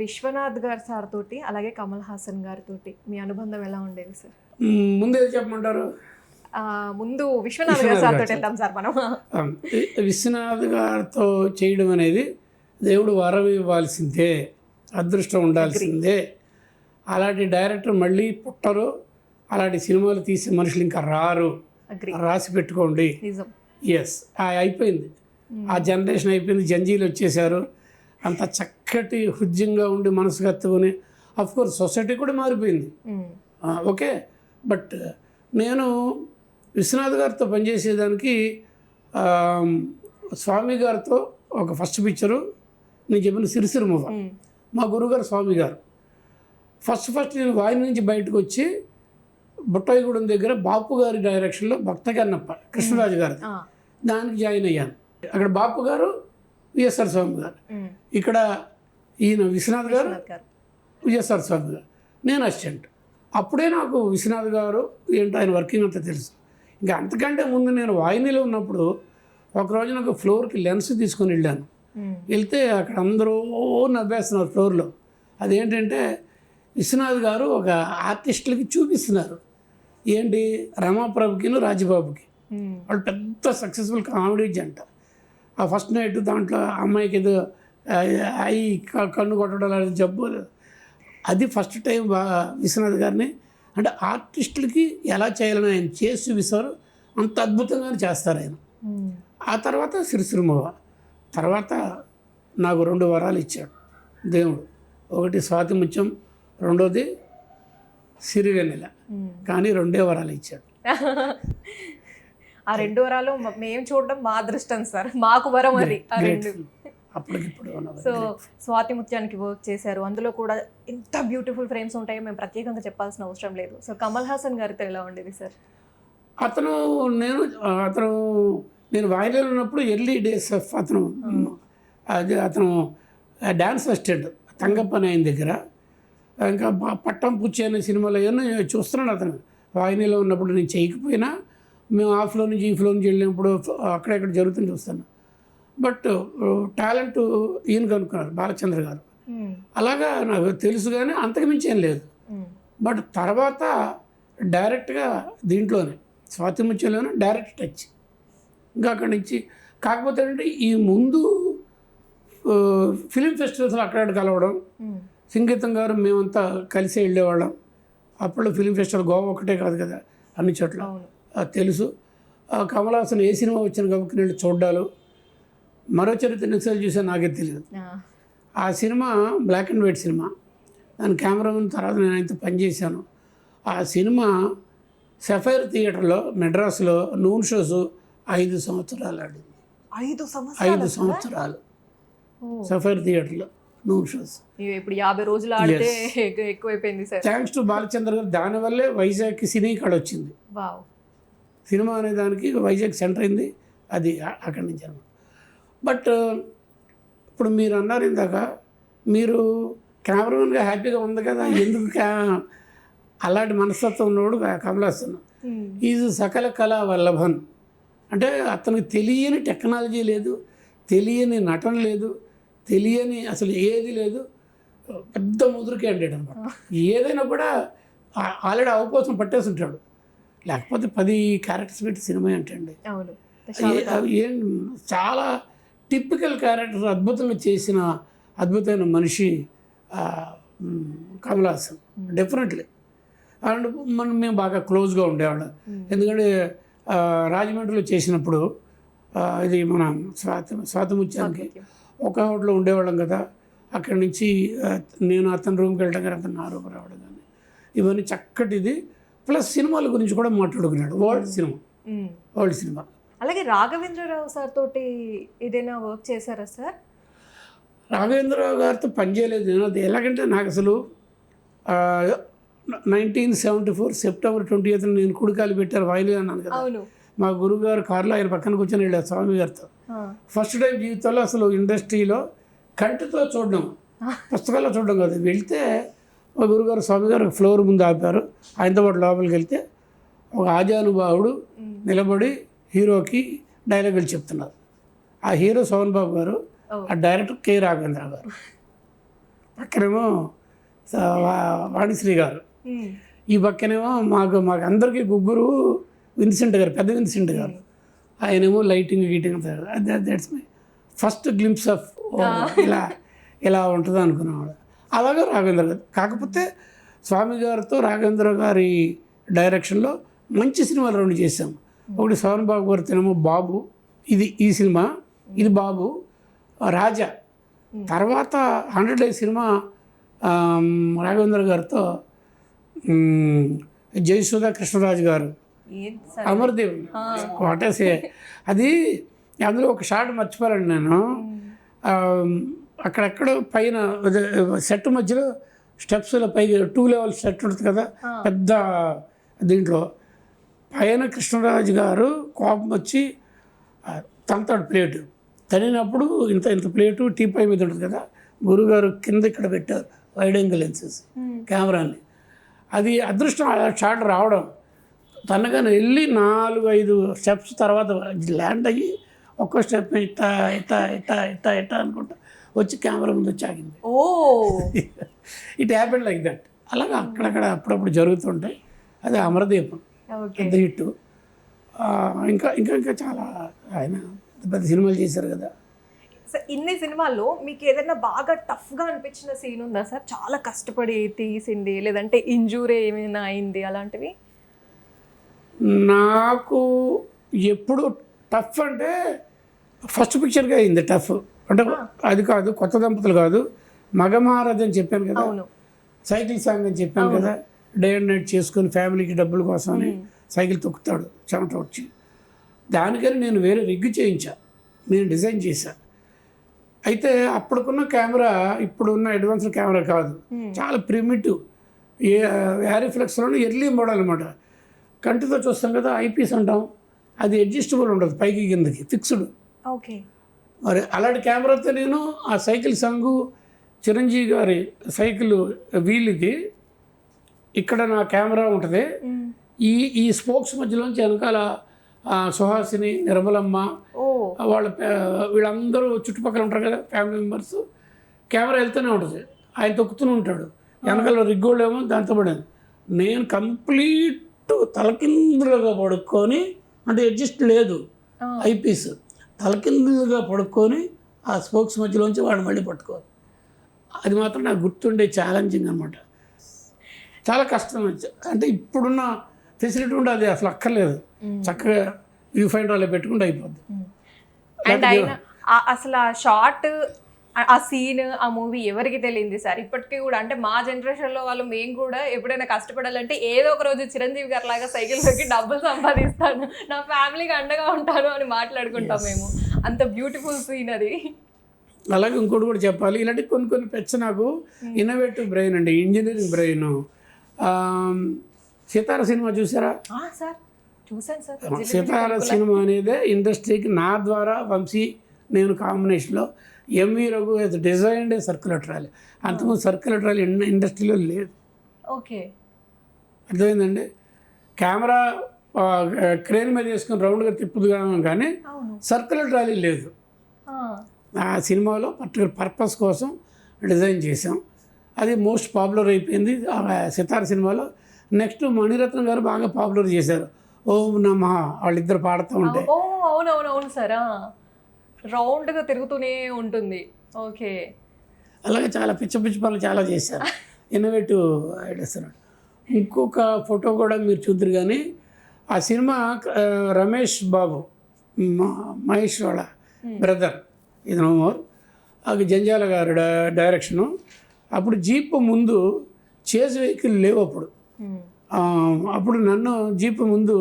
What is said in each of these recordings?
విశ్వనాథ్ గారు సార్ తోటి అలాగే కమల్ హాసన్ గారితోటి మీ అనుబంధం ఎలా ఉండేది సార్? ముందు ఏది చెప్పమంటారు? ముందు విశ్వనాథ్ గారు సార్ తోటి వెళ్తాం సార్ మనం. విశ్వనాథ్ గారితో చేయడం అనేది దేవుడు వరం ఇవ్వాల్సిందే, అదృష్టం ఉండాల్సిందే. అలాంటి డైరెక్టర్ మళ్ళీ పుట్టరు, అలాంటి సినిమాలు తీసే మనుషులు ఇంకా రారు. రాసి పెట్టుకోండి. ఎస్, అయిపోయింది. ఆ జనరేషన్ అయిపోయింది. జంజీలు వచ్చేసారు. అంత చక్కటి హృద్యంగా ఉండి మనసు కత్తుకొని, అఫ్కోర్స్ సొసైటీ కూడా మారిపోయింది. ఓకే, బట్ నేను విశ్వనాథ్ గారితో పనిచేసేదానికి స్వామి గారితో ఒక ఫస్ట్ పిక్చరు నేను చెప్పిన సిరిసిరి మూవ, మా గురుగారు స్వామి గారు. ఫస్ట్ నేను వాయిని నుంచి బయటకు వచ్చి బుట్టాయిగూడెం దగ్గర బాపు గారి డైరెక్షన్లో భక్త కన్నప్ప కృష్ణరాజు గారి దానికి జాయిన్ అయ్యాను. అక్కడ బాపు గారు, విఎస్ఆర్ స్వామి గారు, ఇక్కడ ఈయన విశ్వనాథ్ గారు, విఎస్ఆర్ స్వామి గారు, నేను అసిస్టెంట్. అప్పుడే నాకు విశ్వనాథ్ గారు ఏంటో ఆయన వర్కింగ్ అంతా తెలుసు. ఇంకా అంతకంటే ముందు నేను వాయినీలో ఉన్నప్పుడు ఒకరోజు నాకు ఫ్లోర్కి లెన్స్ తీసుకొని వెళ్ళాను. వెళ్తే అక్కడ అందరూ నవ్వేస్తున్నారు ఫ్లోర్లో. అదేంటంటే విశ్వనాథ్ గారు ఒక ఆర్టిస్టులకి చూపిస్తున్నారు. ఏంటి, రమాప్రభుకిను రాజబాబుకి. వాళ్ళు పెద్ద సక్సెస్ఫుల్ కామెడీ జంట. ఆ ఫస్ట్ నైట్ దాంట్లో అమ్మాయికి ఏదో అయి కన్ను కొట్టడం అలాంటి జబ్బు. అది ఫస్ట్ టైం విశ్వనాథ్ గారిని అంటే ఆర్టిస్టులకి ఎలా చేయాలని ఆయన చేసి చూపిస్తారు. అంత అద్భుతంగా చేస్తారు ఆయన. ఆ తర్వాత సిరిసిరిమవ్వ. తర్వాత నాకు 2 వరాలు ఇచ్చాడు దేవుడు. ఒకటి స్వాతి ముత్యం, రెండోది సిరివెన్నెల. కానీ 2 వరాలు ఇచ్చాడు. ఆ 2 వరాలు మేము చూడడం మా అదృష్టం సార్, మాకు వరం అది. అప్పటికిప్పుడు సో స్వాతి ముత్యానికి వర్క్ చేశారు. అందులో కూడా ఎంత బ్యూటిఫుల్ ఫ్రేమ్స్ ఉంటాయో మేము ప్రత్యేకంగా చెప్పాల్సిన అవసరం లేదు. సో కమల్ హాసన్ గారితో ఎలా ఉండేది సార్? అతను నేను వాయిలలో ఉన్నప్పుడు ఎర్లీ డేస్ ఆఫ్ అతను డ్యాన్స్ అసిస్టెంట్ తంగప్ప అని ఆయన దగ్గర. ఇంకా పట్టం పుచ్చి అనే సినిమాలో ఏమన్నా చూస్తున్నాడు అతను. వాయినీలో ఉన్నప్పుడు నేను చేయకపోయినా మేము ఆ ఫ్లో నుంచి ఈ ఫ్లో నుంచి వెళ్ళినప్పుడు అక్కడెక్కడ జరుగుతుంది చూస్తాను. బట్ టాలెంట్ ఈయన కనుక్కున్నారు బాలచంద్ర గారు. అలాగా నాకు తెలుసు, కానీ అంతకుమించి ఏం లేదు. బట్ తర్వాత డైరెక్ట్గా దీంట్లోనే స్వాతి ముత్యంలోనే డైరెక్ట్ టచ్. ఇంకా అక్కడి నుంచి కాకపోతే అంటే ఈ ముందు ఫిలిం ఫెస్టివల్స్లో అక్కడక్కడ కలవడం, సంగీతం గారు మేమంతా కలిసి వెళ్ళేవాళ్ళం. అప్పుడు ఫిలిం ఫెస్టివల్ గోవా ఒకటే కాదు కదా, అన్ని చోట్ల తెలుసు. కమల్ హాసన్ ఏ సినిమా వచ్చిన కాబట్టి వెళ్ళి చూడ్డాలు. మరో చరిత్ర నిమిషాలు చూసాను, నాకే తెలియదు. ఆ సినిమా బ్లాక్ అండ్ వైట్ సినిమా. దాని కెమెరామెన్ తర్వాత నేను ఆయనతో పనిచేశాను. ఆ సినిమా సఫైర్ థియేటర్లో మెడ్రాస్లో నూన్ షోస్ 5 సంవత్సరాలు ఆడింది. 5 సంవత్సరాలు సఫైర్ థియేటర్లో నూన్ షోస్. ఇప్పుడు 50 రోజులు ఆడితే ఎక్కువైపోయింది సార్. థ్యాంక్స్ టు బాలచంద్ర గారు. దానివల్లే వైజాగ్కి సినీ కాడ వచ్చింది. సినిమా అనే దానికి వైజాగ్ సెంటర్ అయింది. అది అక్కడి నుంచి అనమాట. బట్ ఇప్పుడు మీరు అన్నారు ఇందాక, మీరు కెమెరామెన్గా హ్యాపీగా ఉంది కదా, ఎందుకు అలాంటి మనస్తత్వం ఉన్నవాడు కమల్ హాసన్. ఈజ్ సకల కళా వల్లభన్. అంటే అతనికి తెలియని టెక్నాలజీ లేదు, తెలియని నటన లేదు, తెలియని అసలు ఏది లేదు. పెద్ద ముదురు క్యాండిడేట్ అనమాట. ఏదైనా కూడా ఆల్రెడీ అవకాశం పట్టేసి ఉంటాడు. లేకపోతే 10 క్యారెక్టర్స్ పెట్టి సినిమా ఏంటండి. ఏం చాలా టిపికల్ క్యారెక్టర్ అద్భుతంగా చేసిన అద్భుతమైన మనిషి కమల్ హాసన్. డెఫినెట్లీ. అండ్ మేము బాగా క్లోజ్గా ఉండేవాళ్ళం. ఎందుకంటే రాజమండ్రిలో చేసినప్పుడు ఇది మన స్వాతి ముత్యానికి ఒక హోటల్లో ఉండేవాళ్ళం కదా. అక్కడి నుంచి నేను అతని రూమ్కి వెళ్ళడం కానీ అతను నా రూమ్ రావడం కానీ ఇవన్నీ చక్కటిది. ప్లస్ సినిమాల గురించి కూడా మాట్లాడుకున్నాడు. World cinema. అలాగే రాఘవేంద్రరావు సార్ తోటి ఏదైనా వర్క్ చేశారా సార్? రాఘవేంద్రరావు గారితో పనిచేయలేదు నేను. అది ఎలాగంటే నాకు అసలు 1974 సెప్టెంబర్ 20th నేను కుడికాలు పెట్టారు వాయిలీ అన్నాను కదా. మా గురువుగారు కారులో ఆయన పక్కన కూర్చొని వెళ్ళారు స్వామి గారితో. ఫస్ట్ టైం జీవితంలో అసలు ఇండస్ట్రీలో కంటితో చూడడం, పుస్తకాల్లో చూడడం కాదు. వెళ్తే మా గురుగారు స్వామి గారు ఫ్లోర్ ముందు ఆపారు. ఆయనతో పాటు లోపలికి వెళ్తే ఒక ఆజానుభావుడు నిలబడి హీరోకి డైలాగులు చెప్తున్నారు. ఆ హీరో సోహన్ బాబు గారు, ఆ డైరెక్టర్ కె రాఘవేంద్ర గారు. పక్కనేమో వాణిశ్రీ గారు, ఈ పక్కనేమో మాకు అందరికీ ముగ్గురు విన్సెంట్ గారు, పెద్ద విన్సెంట్ గారు, ఆయనేమో లైటింగ్ గీటింగ్. That's my first glimpse of ఇలా ఉంటుంది అనుకున్నాడు. అలాగే రాఘవేంద్ర గారు. కాకపోతే స్వామి గారితో రాఘవేంద్ర గారి డైరెక్షన్లో మంచి సినిమాలు 2 చేశాం. ఒకటి సోహన్ బాబు గారితోనేమో బాబు, ఈ సినిమా, ఇది బాబు, రాజా. తర్వాత 100 Days సినిమా రాఘవేంద్ర గారితో జయసుధా కృష్ణరాజు గారు, అమర్దేవ్. వాటేసే అది అందులో ఒక షాట్ మర్చిపోయాను నేను. అక్కడెక్కడ పైన సెట్ మధ్యలో స్టెప్స్లో పైకి 2 level సెట్ ఉంటుంది కదా పెద్ద, దీంట్లో పైన కృష్ణరాజు గారు కోపం వచ్చి తంతాడు ప్లేటు, తనినప్పుడు ఇంత ప్లేటు టీపై మీద ఉంటుంది కదా, గురుగారు కింద ఇక్కడ పెట్టారు వైడ్ యాంగిల్ లెన్సెస్ కెమెరాని. అది అదృష్టం ఆ షాట్ రావడం. తనగానే వెళ్ళి 4-5 స్టెప్స్ తర్వాత ల్యాండ్ అయ్యి ఒక్కో స్టెప్ ఇట్టా ఇట్టా ఇట్టా ఇట్టా ఇట్టా అనుకుంటా వచ్చి కెమెరా ముందు వచ్చి ఆగింది. It happened like that. అలాగా అక్కడక్కడ అప్పుడప్పుడు జరుగుతుంటాయి. అది అమరదీపం పెద్ద హిట్. ఇంకా ఇంకా ఇంకా చాలా ఆయన పెద్ద సినిమాలు చేశారు కదా. సార్ ఇన్ని సినిమాల్లో మీకు ఏదైనా బాగా టఫ్గా అనిపించిన సీన్ ఉందా సార్? చాలా కష్టపడి తీసింది, లేదంటే ఇంజూరీ ఏమైనా అయింది అలాంటివి? నాకు ఎప్పుడు టఫ్ అంటే ఫస్ట్ పిక్చర్గా అయింది టఫ్. అంటే అది కాదు, కొత్త దంపతులు కాదు, మగమహారాజ్ అని చెప్పాను కదా, సైకిల్ సాంగ్ అని చెప్పాను కదా, డే అండ్ నైట్ చేసుకొని ఫ్యామిలీకి డబ్బుల కోసమని సైకిల్ తొక్కుతాడు చెమట వచ్చి. దానికని నేను వేరే రిగ్గు చేయించా, నేను డిజైన్ చేశా. అయితే అప్పటికున్న కెమెరా ఇప్పుడున్న అడ్వాన్స్డ్ కెమెరా కాదు, చాలా ప్రిమిటివ్. యారిఫ్లెక్స్లోనే ఎర్లీ మోడల్ అనమాట. కంటితో చూస్తాం కదా, ఐపీస్ అంటాం, అది అడ్జస్టబుల్ ఉండదు, పైకి కిందకి ఫిక్స్డ్. ఓకే. మరి అలాంటి కెమెరాతో నేను ఆ సైకిల్ సంగు చిరంజీవి గారి సైకిల్ వీలుకి ఇక్కడ నా కెమెరా ఉంటుంది, ఈ స్పోక్స్ మధ్యలోంచి వెనకాల సుహాసిని, నిర్మలమ్మ, వీళ్ళందరూ చుట్టుపక్కల ఉంటారు కదా ఫ్యామిలీ మెంబర్స్. కెమెరా వెళ్తూనే ఉంటుంది, ఆయన తొక్కుతూనే ఉంటాడు, వెనకాల రిగ్గోళ్ళేమో దాంతో పడేది. నేను కంప్లీట్ తలకిందులుగా పడుకొని, అంటే అడ్జస్ట్ లేదు ఐపీస్, తలకిందులుగా పడుకొని ఆ స్పోక్స్ మధ్యలోంచి వాడు మళ్ళీ పట్టుకోవాలి. అది మాత్రం నాకు గుర్తుండే ఛాలెంజింగ్ అనమాట. చాలా కష్టం. అంటే ఇప్పుడున్న ఫెసిలిటీ ఉంటే అది అసలు అక్కర్లేదు, చక్కగా వ్యూ ఫైండర్ అలా పెట్టుకుంటే అయిపోద్ది. అండ్ ఆయన అసలు ఆ షార్ట్, ఆ సీన్, ఆ మూవీ ఎవరికి తెలియంది సార్ ఇప్పటికీ కూడా? అంటే మా జనరేషన్లో వాళ్ళు మేము కూడా ఎప్పుడైనా కష్టపడాలంటే ఏదో ఒక రోజు చిరంజీవి గారి లాగా సైకిల్ తొక్కి డబ్బులు సంపాదిస్తాను, నా ఫ్యామిలీకి అండగా ఉంటాను అని మాట్లాడుకుంటాం మేము. అంత బ్యూటిఫుల్ సీన్ అది. అలాగే ఇంకోటి కూడా చెప్పాలి, ఇలాంటి కొన్ని పెచ్చ నాకు ఇన్నోవేటివ్ బ్రెయిన్ అండి, ఇంజనీరింగ్ బ్రెయిన్. సితార సినిమా చూసారా? సార్ చూసాను సార్. సితార సినిమా అనేది ఇండస్ట్రీకి నా ద్వారా వంశీ నేను కాంబినేషన్లో MV Raghu he's designed a circular trolley. అంతకుముందు సర్క్యులర్ ట్రాలీ ఇండస్ట్రీలో లేదు. ఓకే, అర్థమైందండి. కెమెరా క్రేన్ మీద వేసుకొని రౌండ్గా తిప్పుదుగా, కానీ సర్క్యులర్ ట్రాలీ లేదు. ఆ సినిమాలో పర్టికులర్ పర్పస్ కోసం డిజైన్ చేసాం. అది మోస్ట్ పాపులర్ అయిపోయింది ఆ సితార సినిమాలో. నెక్స్ట్ మణిరత్నం గారు బాగా పాపులర్ చేశారు, ఓం నమః, వాళ్ళిద్దరు పాడుతూ ఉంటే. అవునవునవును సార్, రౌండ్గా తిరుగుతూనే ఉంటుంది. ఓకే, అలాగే చాలా పిచ్చి పనులు చాలా చేశారు, ఇన్నోవేటివ్ ఐడియాస్. ఇంకొక ఫోటో కూడా మీరు చూద్దరు, కానీ ఆ సినిమా రమేష్ బాబు, మహేష్ వాళ్ళ బ్రదర్, ఇది నోమోర్, అది జంజాల గారు డైరెక్షను. అప్పుడు జీప్ ముందు చేజ్ వెహికల్ లేవు అప్పుడు నన్ను జీప్ ముందు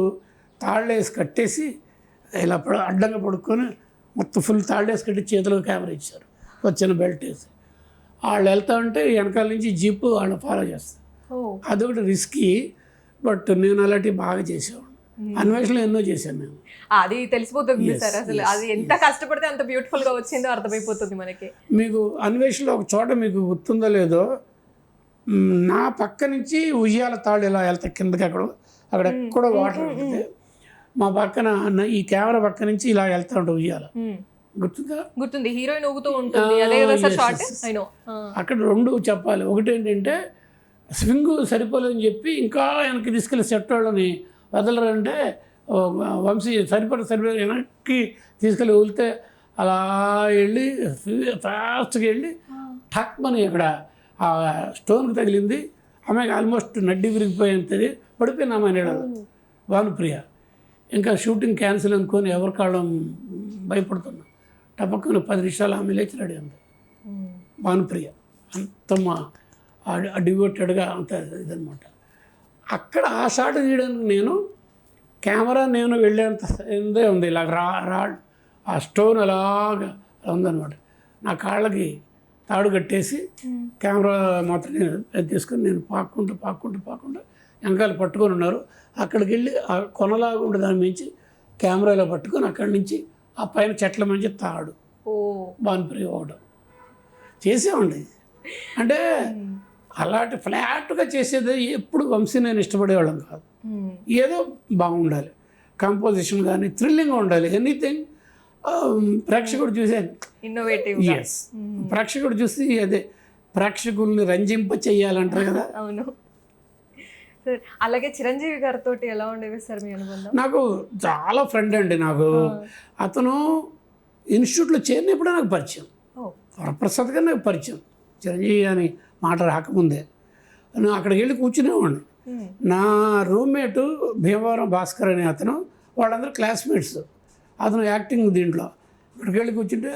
తాళ్ళేసి కట్టేసి ఇలా అడ్డంగా పడుకొని మొత్తం ఫుల్ తాళ్ళేసి కట్టి చేతిలో కెమెరా ఇచ్చారు, వచ్చిన బెల్ట్ వేసి. వాళ్ళు వెళ్తా ఉంటే వెనకాల నుంచి జీప్ వాళ్ళని ఫాలో చేస్తారు. అదొకటి రిస్కీ, బట్ నేను అలాంటివి బాగా చేసేవాడు. అన్వేషణలో ఎన్నో చేశాను నేను. అది తెలిసిపోతుంది సార్, అసలు అది ఎంత కష్టపడితే అంత బ్యూటిఫుల్గా వచ్చిందో అర్థమైపోతుంది మనకి. మీకు అన్వేషణలో ఒక చోట మీకు గుర్తుందో లేదో, నా పక్క నుంచి ఉయ్యాల తాళ్ళు ఇలా వెళ్తా కిందకి, అక్కడెక్కడ వాటర్ ఉంటుంది, మా పక్కన ఈ కెమెరా పక్క నుంచి ఇలా వెళ్తూ ఉంటుంది ఉయ్యాల. గుర్తుందా? గుర్తుంది, హీరోయిన్ ఊగుతూ ఉంటుంది, అదే కదా సార్ షార్ట్? అయినో అక్కడ రెండు చెప్పాలి. ఒకటి ఏంటంటే స్వింగ్ సరిపోలేదని చెప్పి ఇంకా వెనక్కి తీసుకెళ్ళి సెట్ వాళ్ళని వదలరంటే వంశీ సరిపోలే వెనక్కి తీసుకెళ్ళి వదిలితే అలా వెళ్ళి ఫాస్ట్గా వెళ్ళి ఠక్ మని అక్కడ ఆ స్టోన్కి తగిలింది. ఆమెకి ఆల్మోస్ట్ నడ్డి విరిగిపోయింది, పడిపోయింది ఆమె నీడలో. భానుప్రియ ఇంకా షూటింగ్ క్యాన్సిల్ అనుకొని ఎవరి కాళ్ళం భయపడుతున్నాం. టపక్కున 10 నిమిషాలు ఆమె లేచి రెడీ ఉంది భానుప్రియ. అంత మా డివోటెడ్గా అంత ఇదనమాట. అక్కడ ఆ షాట్ తీయడానికి నేను కెమెరా నేను వెళ్ళేంత ఇందే ఉంది, ఇలా రాడ్ ఆ స్టోన్ అలాగా ఉందన్నమాట. నా కాళ్ళకి తాడు కట్టేసి కెమెరా మాత్రం నేను తీసుకొని నేను పాక్కుంటూ వెనకాల పట్టుకొని ఉన్నారు. అక్కడికి వెళ్ళి ఆ కొనలాగా ఉండే దాని మించి కెమెరాలో పట్టుకొని అక్కడి నుంచి ఆ పైన చెట్ల మంచి తాడు భానుప్రియ ఒకటి చేసేవాడి. అంటే అలాంటి ఫ్లాట్గా చేసేది ఎప్పుడు వంశీ నేను ఇష్టపడేవాళ్ళం కాదు. ఏదో బాగుండాలి, కంపోజిషన్ కానీ థ్రిల్లింగ్గా ఉండాలి, ఎనీథింగ్ ప్రేక్షకుడు చూసాను ఇన్నోవేటివ్. ఎస్, ప్రేక్షకుడు చూసి అదే ప్రేక్షకుల్ని రంజింప చెయ్యాలంటారు కదా. అవును సార్. అలాగే చిరంజీవి గారితో ఎలా ఉండేవి సార్ మీ అనుబంధం? నాకు చాలా ఫ్రెండ్ అండి. నాకు అతను ఇన్స్టిట్యూట్లో చేరినప్పుడే నాకు పరిచయం. వరప్రసాద్ గారు నాకు పరిచయం, చిరంజీవి అని మాట రాకముందే. నేను అక్కడికి వెళ్ళి కూర్చునేవాడిని. నా రూమ్మేటు భీమవరం భాస్కర్ అనే అతను, వాళ్ళందరూ క్లాస్మేట్స్. అతను యాక్టింగ్ దీంట్లో. అక్కడికి వెళ్ళి కూర్చుంటే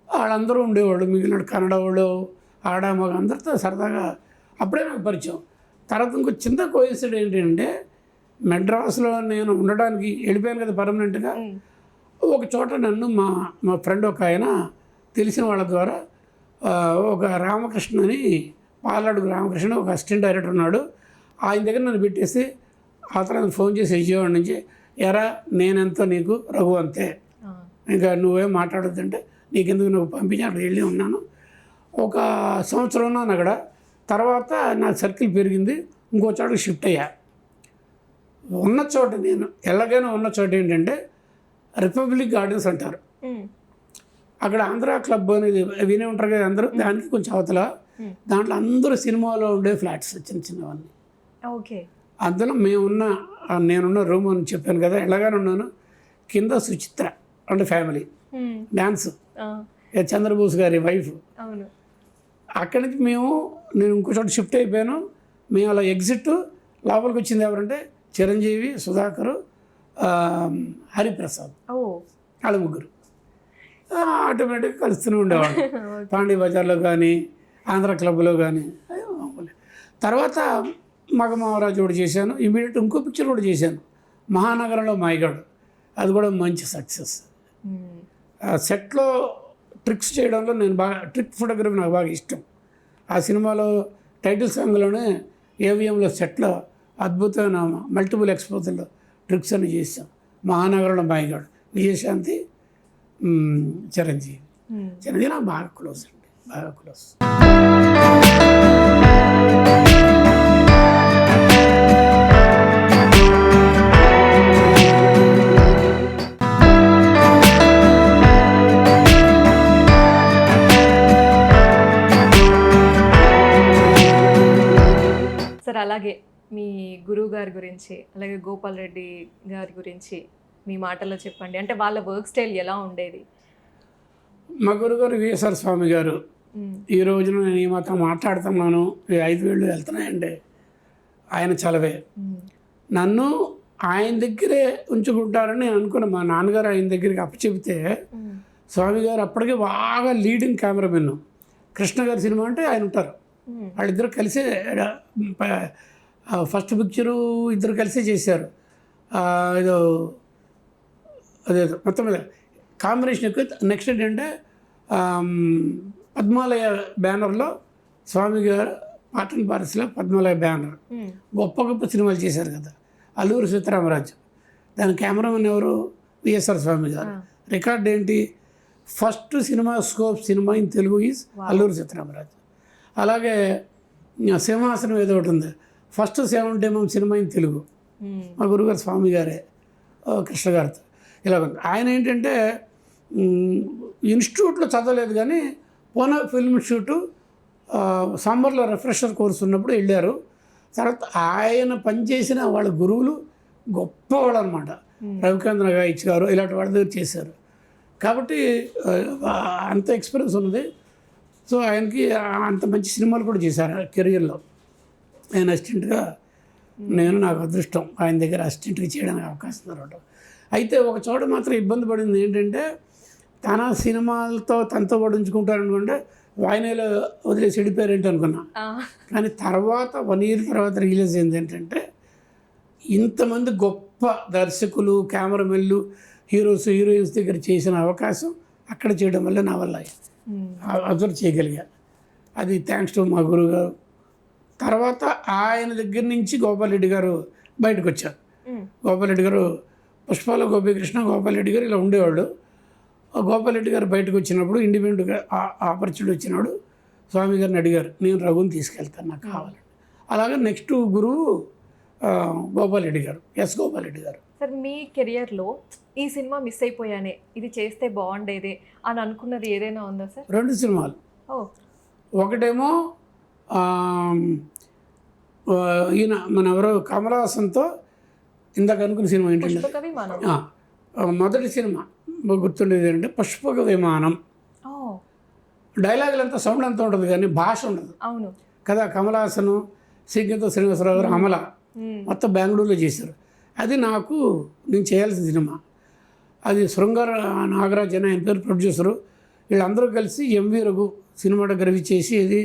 వాళ్ళందరూ ఉండేవాళ్ళు, మిగిలిన కన్నడ వాళ్ళు, ఆడ మగ అందరితో సరదాగా అప్పుడే నాకు పరిచయం. తర్వాత ఇంకో చిన్న కోయిన్సిడెంట్ ఏంటంటే మెడ్రాస్లో నేను ఉండడానికి వెళ్ళిపోయాను కదా పర్మనెంట్గా. ఒక చోట నన్ను మా ఫ్రెండ్ ఒక ఆయన తెలిసిన వాళ్ళ ద్వారా ఒక రామకృష్ణ అని, పాలడుగు రామకృష్ణ, ఒక అసిస్టెంట్ డైరెక్టర్ ఉన్నాడు, ఆయన దగ్గర నన్ను పెట్టేసి ఆ తర్వాత ఫోన్ చేసి విజయవాడ నుంచి, ఎరా నేనెంతో నీకు రఘు అంతే, ఇంకా నువ్వేం మాట్లాడొద్దంటే నీకెందుకు నువ్వు పంపించి అక్కడ వెళ్ళి ఉన్నాను. ఒక సంవత్సరం ఉన్నాను అక్కడ. తర్వాత నా సర్కిల్ పెరిగింది, ఇంకో చోటకి షిఫ్ట్ అయ్యా. ఉన్న చోట నేను ఎలాగైనా ఉన్న చోట ఏంటంటే రిపబ్లిక్ గార్డెన్స్ అంటారు. అక్కడ ఆంధ్ర క్లబ్ అనేది వినే ఉంటారు కదా అందరూ, దానికి కొంచెం అవతల. దాంట్లో అందరూ సినిమాలో ఉండే ఫ్లాట్స్ చిన్న చిన్నవన్నీ. ఓకే. అందులో నేనున్న రూమ్ అని చెప్పాను కదా, ఎలాగానే ఉన్నాను. కింద సుచిత్ర అంటే ఫ్యామిలీ డ్యాన్స్, చంద్రబోస్ గారి వైఫ్. అక్కడి నుంచి నేను ఇంకో చోట షిఫ్ట్ అయిపోయాను. మేము అలా ఎగ్జిట్ లోపలికి వచ్చింది ఎవరంటే చిరంజీవి, సుధాకర్, హరిప్రసాద్, వాళ్ళ ముగ్గురు. ఆటోమేటిక్గా కలుస్తూనే ఉండేవాళ్ళు. పాండీ బజార్లో కానీ ఆంధ్ర క్లబ్లో కానీ. తర్వాత మగమావరాజు కూడా చేశాను. ఇమీడియట్ ఇంకో పిక్చర్ కూడా చేశాను, మహానగరంలో మాయగాడు. అది కూడా మంచి సక్సెస్. సెట్లో ట్రిక్స్ చేయడంలో నేను బాగా, ట్రిక్ ఫోటోగ్రఫీ నాకు బాగా ఇష్టం. ఆ సినిమాలో టైటిల్ సాంగ్లోనే ఏవిఎంలో సెట్లో అద్భుతమైన మల్టిపుల్ ఎక్స్పోజర్లో ట్రిక్స్ అని చేశాం. మహానగరంలో మాయగాడు, విజయశాంతి, చిరంజీవి నాకు బాగా క్లోజ్ అండి, బాగా క్లోజ్. సార్ అలాగే మీ గురువు గారి గురించి, అలాగే గోపాల్ రెడ్డి గారి గురించి మీ మాటల్లో చెప్పండి. అంటే వాళ్ళ వర్క్ స్టైల్ ఎలా ఉండేది? మా గురుగారు విఎస్ఆర్ స్వామి గారు. ఈ రోజున నేను ఈ మాత్రం మాట్లాడుతున్నాను, 5 ఏళ్ళు వెళ్తున్నాయండి. ఆయన చలవే. నన్ను ఆయన దగ్గరే ఉంచుకుంటారని నేను అనుకున్నా. మా నాన్నగారు ఆయన దగ్గరికి అప్పచెబితే స్వామి గారు అప్పటికే బాగా లీడింగ్ కెమెరామెన్. కృష్ణ గారి సినిమా అంటే ఆయన ఉంటారు. వాళ్ళిద్దరు కలిసే ఫస్ట్ పిక్చరు ఇద్దరు కలిసే చేశారు. ఏదో అదే మొత్తం మీద కాంబినేషన్ ఎక్కువ. నెక్స్ట్ ఏంటంటే పద్మాలయ బ్యానర్లో స్వామి గారు పాటన్ పారస్లో పద్మాలయ బ్యానర్ గొప్ప గొప్ప సినిమాలు చేశారు కదా. అల్లూరి సీతారామరాజు, దాని కెమెరామెన్ ఎవరు? విఎస్ఆర్ స్వామి గారు. రికార్డ్ ఏంటి? First cinema scope cinema in Telugu is Alluri Sitaramaraju. అలాగే సింహాసనం ఏదో ఒకటి ఉంది, first 70mm cinema in Telugu మా గురుగారు స్వామి గారే, కృష్ణ గారితో. ఇలా ఆయన ఏంటంటే ఇన్స్టిట్యూట్లో చదవలేదు కానీ పూనా ఫిల్మ్ ఇన్స్టిట్యూట్ సమ్మర్లో రిఫ్రెషర్ కోర్స్ ఉన్నప్పుడు వెళ్ళారు. తర్వాత ఆయన పనిచేసిన వాళ్ళ గురువులు గొప్పవాళ్ళు అనమాట. రవికాంత్ గాయిచ్ గారు ఇలాంటి వాళ్ళ దగ్గర చేశారు కాబట్టి అంత ఎక్స్పీరియన్స్ ఉన్నది. సో ఆయనకి అంత మంచి సినిమాలు కూడా చేశారు కెరియర్లో. ఆయన అసిస్టెంట్గా నాకు అదృష్టం ఆయన దగ్గర అసిస్టెంట్గా చేయడానికి అవకాశం దొరకడం. అయితే ఒక చోట మాత్రం ఇబ్బంది పడింది ఏంటంటే తన సినిమాలతో తనతో పడించుకుంటారు అనుకుంటే వాయినాలో వదిలేసి వెళ్ళిపోయారేంటి అనుకున్నా. కానీ తర్వాత 1 year తర్వాత రిలీజ్ అయింది ఏంటంటే ఇంతమంది గొప్ప దర్శకులు, కెమెరామెన్లు, హీరోయిన్స్ దగ్గర చేసిన అవకాశం అక్కడ చేయడం వల్ల నా వల్ల అబ్జర్వ్ చేయగలిగా. అది థ్యాంక్స్ టు మా గురువు గారు. తర్వాత ఆయన దగ్గర నుంచి గోపాల్ రెడ్డి గారు బయటకు వచ్చారు. గోపాల్ రెడ్డి గారు పుష్పాల గోపీకృష్ణ, గోపాల్ రెడ్డి గారు ఇలా ఉండేవాళ్ళు. గోపాల్ రెడ్డి గారు బయటకు వచ్చినప్పుడు ఇండిపెండెంట్గా ఆపర్చునిటీ వచ్చినప్పుడు స్వామి గారిని అడిగారు, నేను రఘుని తీసుకెళ్తాను, నాకు కావాలని. అలాగే నెక్స్ట్ గురువు గోపాల్ రెడ్డి గారు, గోపాల్ రెడ్డి గారు. సార్ మీ కెరియర్లో ఈ సినిమా మిస్ అయిపోయానే, ఇది చేస్తే బాగుండేది అని అనుకున్నది ఏదైనా ఉందా సార్? 2 సినిమాలు. ఒకటేమో ఈయన మన ఎవరో కమల్ హాసన్తో ఇందాక అనుకున్న సినిమా ఏంటంటే మొదటి సినిమా గుర్తుండేది ఏంటంటే పుష్పక విమానం. డైలాగులు అంతా సౌండ్ అంతా ఉంటుంది కానీ భాష ఉండదు. అవును కదా. కమల్ హాసన్, శ్రీకాంత్ శ్రీనివాసరావు గారు, అమల మొత్తం బెంగళూరులో చేశారు. అది నేను చేయాల్సిన సినిమా. అది శృంగార నాగరాజ్ అని ఆయన పేరు ప్రొడ్యూసరు. వీళ్ళందరూ కలిసి ఎంవి రఘు సినిమాటోగ్రఫీ చేసి, ఇది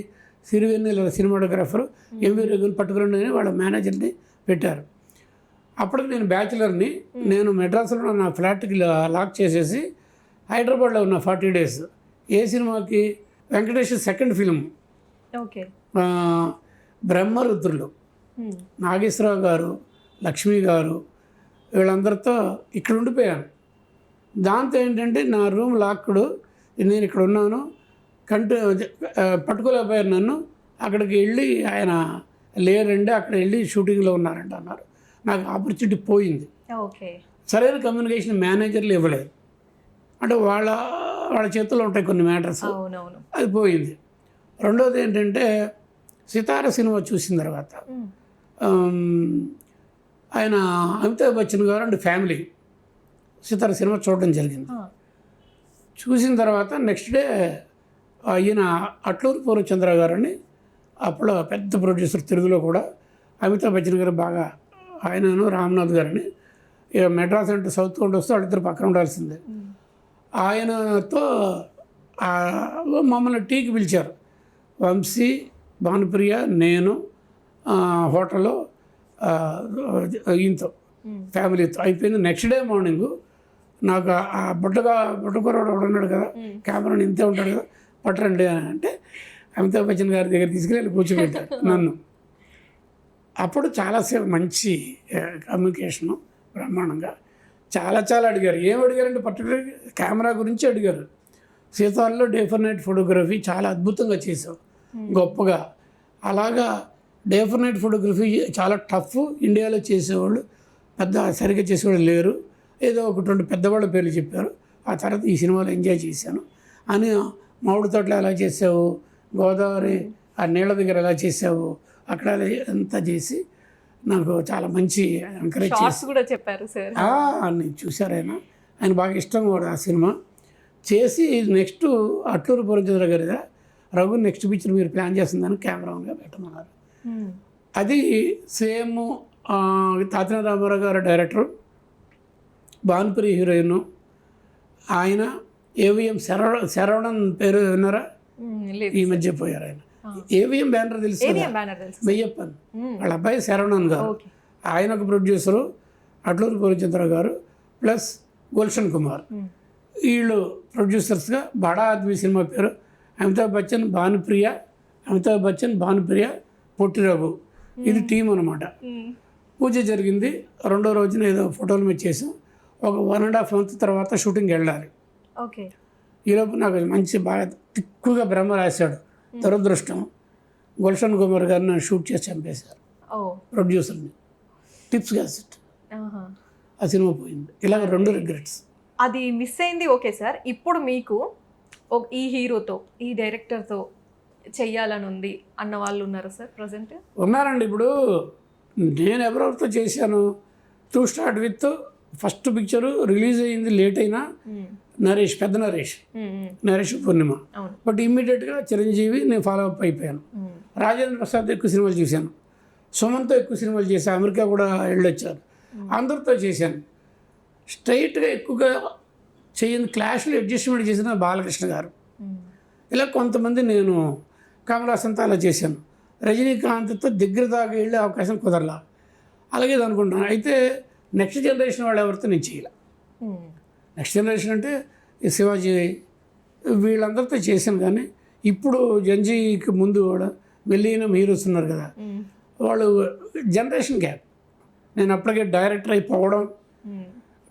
సిరివెన్నెల సినిమాటోగ్రాఫరు ఎంవి రఘుని పట్టుకురండి అని వాళ్ళ మేనేజర్ని పెట్టారు. అప్పటికి నేను బ్యాచులర్ని. నేను మెడ్రాస్లో నా ఫ్లాట్కి లాక్ చేసేసి హైదరాబాద్లో ఉన్న 40 days. ఏ సినిమాకి? Venkatesh second film Brahmarudrulu. నాగేశ్వరరావు గారు, లక్ష్మి గారు వీళ్ళందరితో ఇక్కడ ఉండిపోయాను. దాంతో ఏంటంటే నా రూమ్ లాక్డ్, నేను ఇక్కడ ఉన్నాను, పట్టుకోలేకపోయారు నన్ను. అక్కడికి వెళ్ళి ఆయన లేరండి, అక్కడ వెళ్ళి షూటింగ్లో ఉన్నారంట అన్నారు. నాకు ఆపర్చునిటీ పోయింది. సరైన కమ్యూనికేషన్ మేనేజర్లు ఇవ్వలేదు. అంటే వాళ్ళ చేతుల్లో ఉంటాయి కొన్ని మ్యాటర్స్, అది పోయింది. రెండోది ఏంటంటే సితార సినిమా చూసిన తర్వాత ఆయన అమితాబ్ బచ్చన్ గారు అండ్ ఫ్యామిలీ సితార సినిమా చూడడం జరిగింది. చూసిన తర్వాత నెక్స్ట్ డే ఈయన అట్లూరు పూర్వచంద్ర గారని అప్పుడు పెద్ద ప్రొడ్యూసర్, తెలుగులో కూడా. అమితాబ్ బచ్చన్ గారు బాగా, ఆయనను రామ్నాథ్ గారని. ఇక మెడ్రాస్ అంటే సౌత్ కొండ వస్తే వాళ్ళిద్దరు పక్కన ఉండాల్సిందే. ఆయనతో మమ్మల్ని టీకి పిలిచారు. వంశీ, భానుప్రియ, నేను హోటల్లో ఈయనతో ఫ్యామిలీతో అయిపోయింది. నెక్స్ట్ డే మార్నింగు నాకు ఆ బుట్టకూరవాడు ఉన్నాడు కదా, కెమెరాని ఇంతే ఉంటాడు కదా, పట్టరండి అని అంటే అమితాబ్ బచ్చన్ గారి దగ్గర తీసుకెళ్ళి కూర్చోబెట్టారు నన్ను. అప్పుడు చాలాసేపు మంచి కమ్యూనికేషను బ్రహ్మాండంగా చాలా అడిగారు. ఏం అడిగారంటే పర్టికులర్ కెమెరా గురించి అడిగారు. సీతాల్లో డే ఫర్ నైట్ ఫోటోగ్రఫీ చాలా అద్భుతంగా చేసావు, గొప్పగా. అలాగా డే ఫర్ నైట్ ఫోటోగ్రఫీ చాలా టఫ్, ఇండియాలో చేసేవాళ్ళు పెద్ద సరిగ్గా చేసేవాళ్ళు లేరు, ఏదో ఒకటి 2 పెద్దవాళ్ళ పేర్లు చెప్పారు. ఆ తర్వాత ఈ సినిమాలో ఎంజాయ్ చేశాను అని. మామిడి తోటలో ఎలా చేసావు, గోదావరి ఆ నీళ్ళ దగ్గర ఎలా చేసావు, అక్కడ అంతా చేసి నాకు చాలా మంచి ఎంకరేజ్ చేసి కూడా చెప్పారు సార్. నేను చూశారు ఆయన బాగా ఇష్టం కూడా ఆ సినిమా చేసి. నెక్స్ట్ అట్లూరు పూర్వచంద్ర గారి రఘు నెక్స్ట్ పిక్చర్ మీరు ప్లాన్ చేస్తుందని కెమెరాగా పెట్టమన్నారు. అది సేమ్ తాతిన రామారావు గారు డైరెక్టర్, భానుప్రియ హీరోయిన్. ఆయన ఏవిఎం శరవణన్ పేరు విన్నారా? ఈ మధ్య పోయారు ఆయన. ఏవిఎం బ్యానర్ తెలుసు, మెయ్యప్పన్ వాళ్ళ అబ్బాయి శరవణన్ గారు. ఆయన ఒక ప్రొడ్యూసరు, అట్లూరు పూర్వచంద్ర గారు ప్లస్ గుల్షన్ కుమార్, వీళ్ళు ప్రొడ్యూసర్స్గా. బడా ఆద్మీ సినిమా పేరు అమితాబ్ బచ్చన్, భానుప్రియ, పొట్టి రఘు. ఇది టీం అనమాట. పూజ జరిగింది. రెండో రోజున ఏదో ఫోటోలు మీద చేసాం. ఒక 1.5 month తర్వాత షూటింగ్ వెళ్ళాలి. ఈలోపు నాకు మంచి బాగా తిక్కుగా బ్రహ్మ రాశాడు. దురదృష్టం గుల్షన్ కుమార్ గారిని షూట్ చేసి చంపేశారు ప్రొడ్యూసర్ని. టిప్స్ క్యాసెట్ ఆ సినిమా పోయింది. ఇలాగ 2 రిగ్రెట్స్. అది మిస్ అయింది ఓకే సార్. ఇప్పుడు మీకు ఈ హీరోతో, ఈ డైరెక్టర్తో చెయ్యాలని ఉంది అన్న వాళ్ళు ఉన్నారా సార్ ప్రజెంట్? ఉన్నారండి. ఇప్పుడు నేను ఎవరెవరితో చేశాను, to start with first picture release అయ్యింది లేట్ అయినా నరేష్, పెద్ద నరేష్ పూర్ణిమ. బట్ ఇమ్మీడియట్గా చిరంజీవి నేను ఫాలో అప్ అయిపోయాను. రాజేంద్ర ప్రసాద్ ఎక్కువ సినిమాలు చూశాను, సుమన్తో ఎక్కువ సినిమాలు చేశాను, అమెరికా కూడా వెళ్ళొచ్చారు, అందరితో చేశాను. స్ట్రైట్గా ఎక్కువగా చేయని క్లాష్లు అడ్జస్ట్మెంట్ చేసిన బాలకృష్ణ గారు. ఇలా కొంతమంది నేను కమల్ హాసన్తో అలా చేశాను. రజనీకాంత్తో దగ్గర దాకా వెళ్ళే అవకాశం కుదరలా. అలాగే అనుకుంటున్నాను. అయితే నెక్స్ట్ జనరేషన్ వాళ్ళు ఎవరితో నేను చేయాలి. నెక్స్ట్ జనరేషన్ అంటే ఈ శివాజీ వీళ్ళందరితో చేశాను. కానీ ఇప్పుడు జంజీకి ముందు కూడా మెల్లిన హీరోస్ ఉన్నారు కదా, వాళ్ళు జనరేషన్ గ్యాప్. నేను అప్పటికే డైరెక్టర్ అయిపోవడం,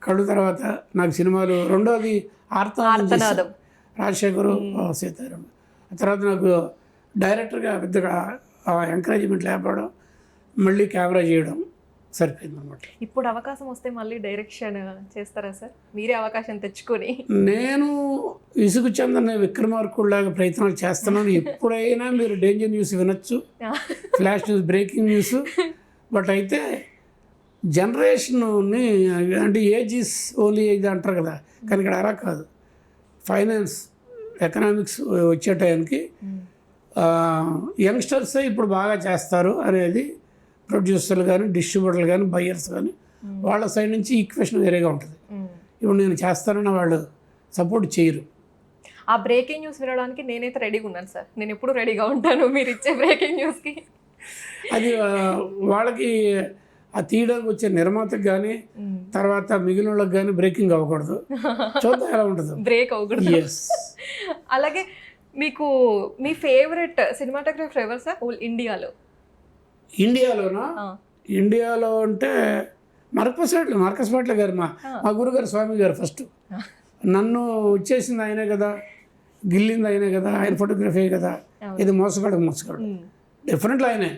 కళ్ళు తర్వాత నాకు సినిమాలు, రెండోది ఆర్తనాదం రాజశేఖరు సీతారాం, ఆ తర్వాత నాకు డైరెక్టర్గా పెద్దగా ఎంకరేజ్మెంట్ లేకపోవడం, మళ్ళీ కెమెరా చేయడం సరిపోయింది అనమాట. ఇప్పుడు అవకాశం వస్తే మళ్ళీ డైరెక్షన్ చేస్తారా సార్? మీరే అవకాశం తెచ్చుకొని. నేను విసుగు చెందని విక్రమార్కుడిలాగా ప్రయత్నాలు చేస్తున్నాను. ఎప్పుడైనా మీరు డేంజర్ న్యూస్ వినొచ్చు, flash news, breaking news. But అయితే జనరేషన్ని అంటే ఏజ్ ఈస్ ఓన్లీ ఏజ్ అంటారు కదా, కానీ ఇక్కడ అలా కాదు. ఫైనాన్స్, ఎకనామిక్స్ వచ్చే టైంకి యంగ్స్టర్సే ఇప్పుడు బాగా చేస్తారు అనేది ప్రొడ్యూసర్లు కానీ, డిస్ట్రిబ్యూటర్లు కానీ, బయ్యర్స్ కానీ వాళ్ళ సైడ్ నుంచి ఈక్వేషన్ వేరేగా ఉంటుంది. ఇప్పుడు నేను చేస్తానన్న వాళ్ళు సపోర్ట్ చేయరు. ఆ బ్రేకింగ్ న్యూస్ వినడానికి నేనైతే రెడీగా ఉన్నాను సార్. నేను ఎప్పుడు రెడీగా ఉంటాను మీరు ఇచ్చే బ్రేకింగ్ న్యూస్కి. అది వాళ్ళకి ఆ తీయడానికి వచ్చే నిర్మాతకు కానీ, తర్వాత మిగిలిన వాళ్ళకి కానీ బ్రేకింగ్ అవ్వకూడదు. చూద్దాం ఎలా ఉంటుంది, బ్రేక్ అవ్వకూడదు. అలాగే మీకు మీ ఫేవరెట్ సినిమాటోగ్రాఫర్ ఎవరు సార్ ఇండియాలో? ఇండియాలోనా? ఇండియాలో అంటే మార్కస్ పాట్ల గారు, మా గురుగారు స్వామి గారు. ఫస్ట్ నన్ను వచ్చేసింది ఆయనే కదా, గిల్లింది ఆయనే కదా, ఆయన ఫోటోగ్రఫీ కదా. ఇది మోసగాడు డెఫినెట్లీ ఆయనే.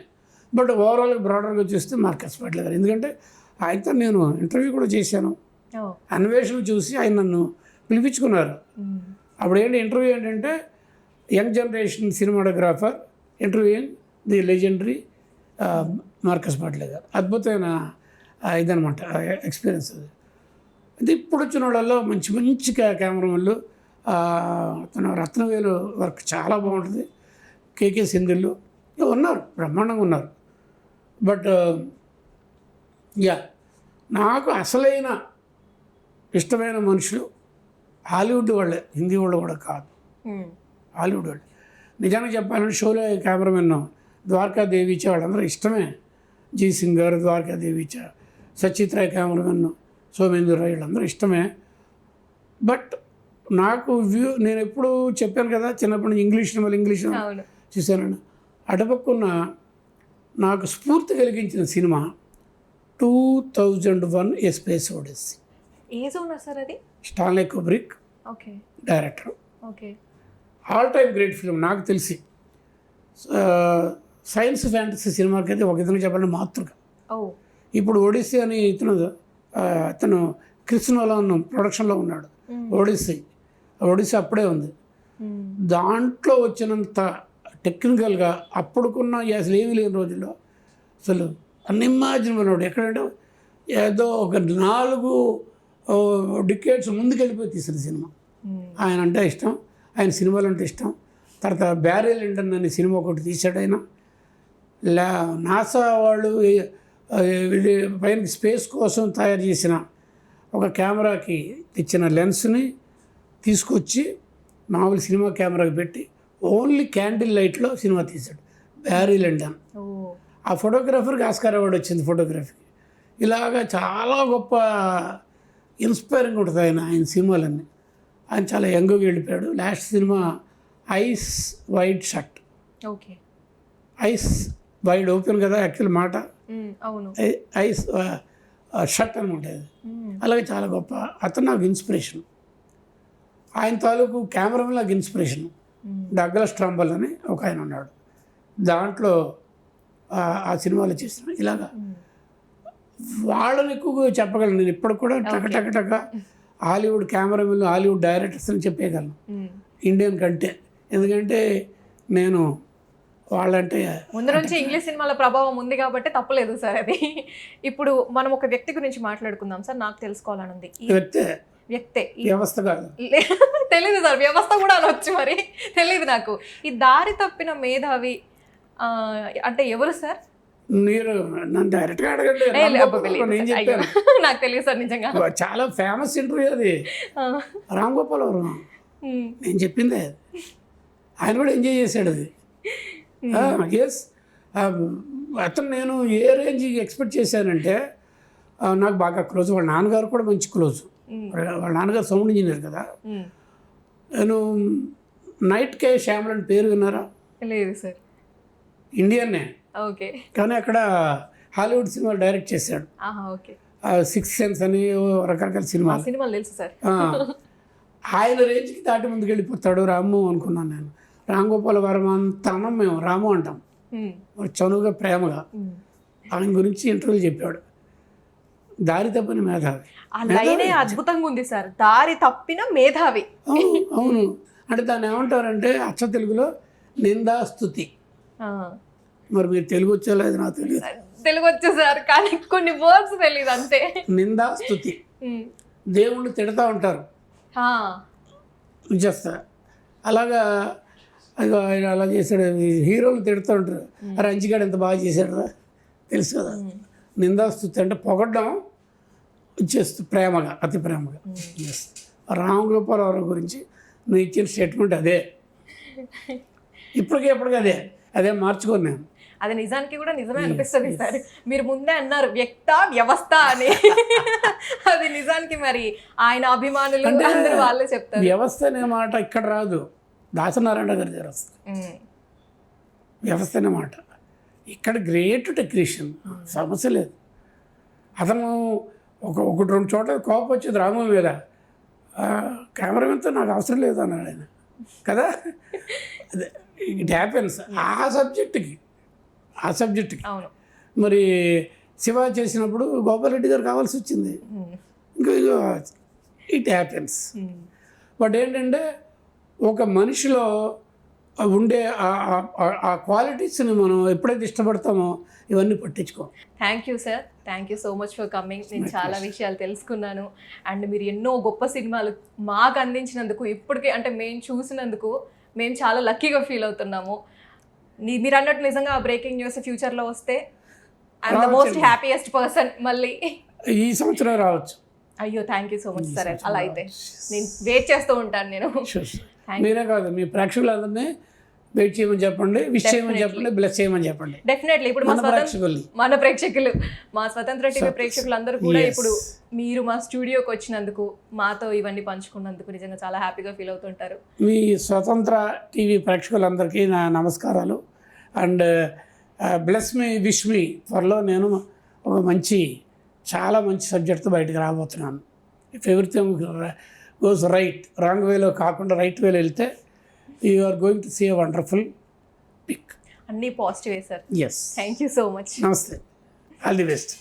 బట్ ఓవరాల్గా బ్రాడర్గా చూస్తే మార్కస్ పాట్ల గారు. ఎందుకంటే ఆయనతో నేను ఇంటర్వ్యూ కూడా చేశాను. అన్వేషణ చూసి ఆయన నన్ను పిలిపించుకున్నారు. అప్పుడు ఇంటర్వ్యూ ఏంటంటే young generation cinematographer interviewing the legendary Marcus Bartley garu. అద్భుతమైన ఇదనమాట ఎక్స్పీరియన్స్ అది. అది ఇప్పుడు వచ్చిన వాళ్ళల్లో మంచి కెమెరామెన్లు, తన రత్నవేలు వర్క్ చాలా బాగుంటుంది. కేకే సింగిళ్ళు ఉన్నారు, బ్రహ్మాండంగా ఉన్నారు. బట్ నాకు అసలైన ఇష్టమైన మనుషులు హాలీవుడ్ వాళ్ళే, హిందీ వాళ్ళు కూడా కాదు, హాలీవుడ్ వాళ్ళు. నిజంగా చెప్పాలంటే షోలో కెమెరామెన్ ద్వారకాదేవిచ వాళ్ళందరూ ఇష్టమే. జీ సింగ్ గారు, ద్వారకాదేవిచ, సచిత్ర కెమెరామెన్ సోమేంద్ర రాయ్ వీళ్ళందరూ ఇష్టమే. బట్ నాకు నేను ఎప్పుడు చెప్పాను కదా, చిన్నప్పటి నుంచి ఇంగ్లీష్ చూశాను. అటుపక్కున్న నాకు స్ఫూర్తి కలిగించిన సినిమా 2001 ఏ స్పేస్ ఓడిసీ. సార్ అది? Stanley Kubrick director. All time great film నాకు తెలిసి. సైన్స్ ఫ్యాంటసీ సినిమాకి అయితే ఒక విధంగా చెప్పాలంటే మాతృక. ఇప్పుడు ఒడిస్సీ అని అతను క్రిస్ నోలాన్ ప్రొడక్షన్లో ఉన్నాడు. ఒడిస్సీ అప్పుడే ఉంది. దాంట్లో వచ్చినంత టెక్నికల్గా అప్పుడుకున్న అసలు ఏమీ లేని రోజుల్లో అసలు అన్ఇమాజినబుల్. ఎక్కడంటే ఏదో ఒక 4 డికేడ్స్ ముందుకెళ్ళిపోయి తీసిన సినిమా. ఆయన అంటే ఇష్టం, ఆయన సినిమాలు అంటే ఇష్టం. తర్వాత బ్యారీ లిండన్ అనే సినిమా ఒకటి తీశాడు ఆయన. నాసా వాళ్ళు పైన స్పేస్ కోసం తయారు చేసిన ఒక కెమెరాకి తెచ్చిన లెన్స్ని తీసుకొచ్చి మామూలు సినిమా కెమెరాకి పెట్టి ఓన్లీ క్యాండిల్ లైట్లో సినిమా తీశాడు బ్యారీ లిండన్. ఆ ఫోటోగ్రాఫర్కి ఆస్కార్ అవార్డు వచ్చింది ఫోటోగ్రఫీకి. ఇలాగా చాలా గొప్ప ఇన్స్పైరింగ్ ఉంటుంది ఆయన సినిమాలన్నీ. ఆయన చాలా యంగ్గా వెళ్ళిపోయాడు. Last cinema ice wide shut. Ice wide open కదా యాక్చువల్ మాట, ఐస్ షట్ అనమాట అది. అలాగే చాలా గొప్ప అతను నాకు ఇన్స్పిరేషన్. ఆయన తాలూకు కెమెరామెన్ నాకు ఇన్స్పిరేషన్. డగ్లస్ ట్రంబల్ అని ఒక ఆయన ఉన్నాడు, దాంట్లో ఆ సినిమాలో చేసిన. ఇలాగా వాళ్ళని ఎక్కువగా చెప్పగలను నేను. ఇప్పుడు కూడా టక హాలీవుడ్ కెమెరామెన్లు హాలీవుడ్ డైరెక్టర్స్ అని చెప్పేయగలను ఇండియన్ కంటే. ఎందుకంటే నేను వాళ్ళంటే ముందు నుంచి ఇంగ్లీష్ సినిమాల ప్రభావం ఉంది కాబట్టి తప్పలేదు సార్ అది. ఇప్పుడు మనం ఒక వ్యక్తి గురించి మాట్లాడుకుందాం సార్. నాకు తెలుసుకోవాలని ఉంది. ఈ వ్యక్తే వ్యవస్థ కాదు, తెలీదు సార్. వ్యవస్థ కూడా అనొచ్చు, మరి తెలీదు నాకు. ఈ దారి తప్పిన మేధావి అంటే ఎవరు సార్? మీరు నన్ను డైరెక్ట్గా అడగండి, నేను చెప్తాను. నాకు తెలియదు సార్ నిజంగా. చాలా ఫేమస్ ఇంటర్వ్యూ అది, రామ్ గోపాల్ వర్మ. నేను చెప్పిందే, ఆయన కూడా ఎంజాయ్ చేశాడు అది. ఎస్, అతను నేను ఏ రేంజ్కి ఎక్స్పెక్ట్ చేశానంటే, నాకు బాగా క్లోజ్. వాళ్ళ నాన్నగారు కూడా మంచి క్లోజ్. వాళ్ళ నాన్నగారు సౌండ్ ఇంజనీర్ కదా. నేను నైట్ కే శ్యామల్ అని పేరు విన్నారా? లేదు సార్. ఇండియన్నే, ఓకే, కానీ అక్కడ హాలీవుడ్ సినిమాలు డైరెక్ట్ చేశాడు. ఓకే, 6th సెన్స్ అని రకరకాల సినిమాలు తెలుసు సార్. ఆయన రేంజ్కి దాటి ముందుకు వెళ్ళిపోతాడు రాము అనుకున్నాను నేను. రామ్ గోపాల్ వర్మ అంత అన్నం మేము రాము అంటాం, చనువుగా ప్రేమగా. ఆయన గురించి ఇంటర్వ్యూ చెప్పాడు, దారి తప్పిన మేధావి. ఆ లైనే అద్భుతంగా ఉంది సార్, దారి తప్పిన మేధావి. అవును, అంటే దాన్ని ఏమంటారంటే అచ్చ తెలుగులో నిందాస్తుతి. మరి మీరు తెలుగు వచ్చేలేదు, నాకు తెలియదు. తెలుగు వచ్చు సార్, కానీ కొన్ని వర్డ్స్ తెలియదు అంతే. నిందాస్తుతి, దేవుళ్ళు తిడతా ఉంటారు చేస్తా. అలాగా ఆయన అలా చేశాడు. హీరోలు తిడుతూ ఉంటారు, రంజిగాడు ఎంత బాగా చేశాడు రా, తెలుసు కదా. నిందాస్తుతి అంటే పొగడ్డం చేస్తూ ప్రేమగా, అతి ప్రేమగా. రామ్ గోపాల్ వర్మ గురించి నువ్వు ఇచ్చిన స్టేట్మెంట్ అదే, ఇప్పటికే అదే మార్చుకోను నేను. అది నిజానికి కూడా నిజమే అనిపిస్తుంది సార్. మీరు ముందే అన్నారు వ్యక్త వ్యవస్థ అని, అది నిజానికి మరి ఆయన అభిమానులు అందరూ వాళ్ళే చెప్తారు. వ్యవస్థ అనే మాట ఇక్కడ రాదు, దాసనారాయణ గారి దగ్గర వస్తుంది వ్యవస్థ అనే మాట. ఇక్కడ గ్రేట్ టెక్నీషియన్, సమస్య లేదు. అతను ఒకటి 2 చోట్ల కోపం వచ్చేది రాము మీద, కెమెరామెన్తో నాకు అవసరం లేదు అన్నాడు ఆయన కదా. అదే ఇట్ హ్యాపెన్స్ ఆ సబ్జెక్టుకి. మరి శివ చేసినప్పుడు గోపాల్ రెడ్డి గారు కావాల్సి వచ్చింది. ఇంకా ఇట్ హ్యాపెన్స్. బట్ ఏంటంటే ఒక మనిషిలో ఉండే ఆ క్వాలిటీస్ని మనం ఎప్పుడైతే ఇష్టపడతామో ఇవన్నీ పట్టించుకో. Thank you sir, thank you so much for coming. నేను చాలా విషయాలు తెలుసుకున్నాను. అండ్ మీరు ఎన్నో గొప్ప సినిమాలు మాకు అందించినందుకు, ఇప్పటికీ అంటే మేము చూసినందుకు మేము చాలా లక్కీగా ఫీల్ అవుతున్నాము. మీరు అన్నట్టు నిజంగా బ్రేకింగ్ న్యూస్ ఫ్యూచర్లో వస్తే I'm the most happiest person. మళ్ళీ ఈ సంవత్సరం రావచ్చు. అయ్యో, thank you so much sir. అలా అయితే నేను వెయిట్ చేస్తూ ఉంటాను. నేను మీరే కాదు, మీ ప్రేక్షకులందరినీ వెయిట్ చేయమని చెప్పండి, విష్ చేయమని చెప్పండి, బ్లెస్ చేయమని చెప్పండి. డెఫినెట్లీ. ఇప్పుడు మన ప్రేక్షకులు, మా స్వతంత్ర టీవీ ప్రేక్షకులందరూ కూడా ఇప్పుడు మీరు మా స్టూడియోకి వచ్చినందుకు, మాతో ఇవన్నీ పంచుకున్నందుకు నిజంగా చాలా హ్యాపీగా ఫీల్ అవుతుంటారు. మీ స్వతంత్ర టీవీ ప్రేక్షకులందరికీ నా నమస్కారాలు. And bless me, wish me త్వరలో నేను ఒక చాలా మంచి సబ్జెక్ట్తో బయటకు రాబోతున్నాను. If everything goes right, wrong వేలో కాకుండా రైట్ వేలో వెళ్తే you are going to see a wonderful pic. అన్నీ పాజిటివే sir. Yes, thank you so much. నమస్తే, ఆల్ ది బెస్ట్.